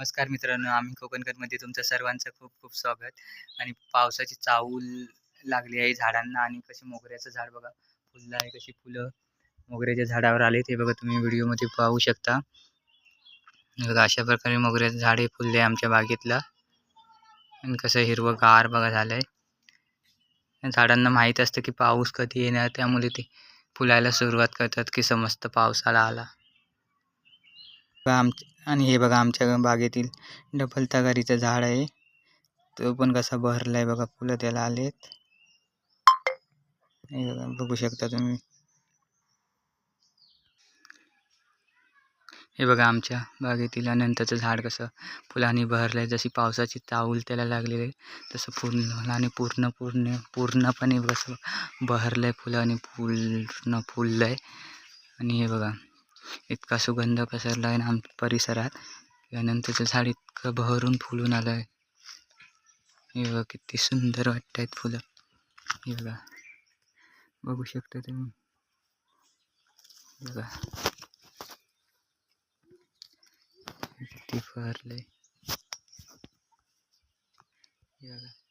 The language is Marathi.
नमस्कार मित्रांनो, आम्ही कोकणकरमध्ये तुमचं सर्वांचं खूप खूप स्वागत. आणि पावसाची चाहूल लागली आहे झाडांना आणि कशी मोगऱ्याचं झाड बघा फुललं आहे, कशी फुलं मोगऱ्याच्या झाडावर आले ते बघा तुम्ही व्हिडिओमध्ये पाहू शकता. बघा अशा प्रकारे मोगऱ्याचं झाड हे फुलले आमच्या बागेतलं आणि कसं हिरवंगार बघा झालंय. झाडांना माहीत असतं की पाऊस कधी येणार, त्यामुळे ते फुलायला सुरुवात करतात की समजतं पावसाला आला. आणि हे बघा आमच्या बागेतील डबल तगारीचं झाड आहे, तो पण कसा बहरलाय बघा, फुलं त्याला आलेत. हे बघा बघू शकता तुम्ही. हे बघा आमच्या बागेतील अनंताचं झाड कसं फुलांनी बहरलंय. जशी पावसाची चाहूल त्याला लागलेली आहे तसं फुलांनी पूर्णपणे कसं बहरलंय, फुलांनी पूर्ण फुललंय. आणि हे बघा इतका सुगंध पसरला आहे ना आमच्या परिसरात. अनंताचं झाड इतकं बहरून फुलून आलं आहे. हे बघा किती सुंदर वाटत आहेत फुलं. हे बघा बघू शकता तुम्ही. बघा किती बहरलंय. हे बघा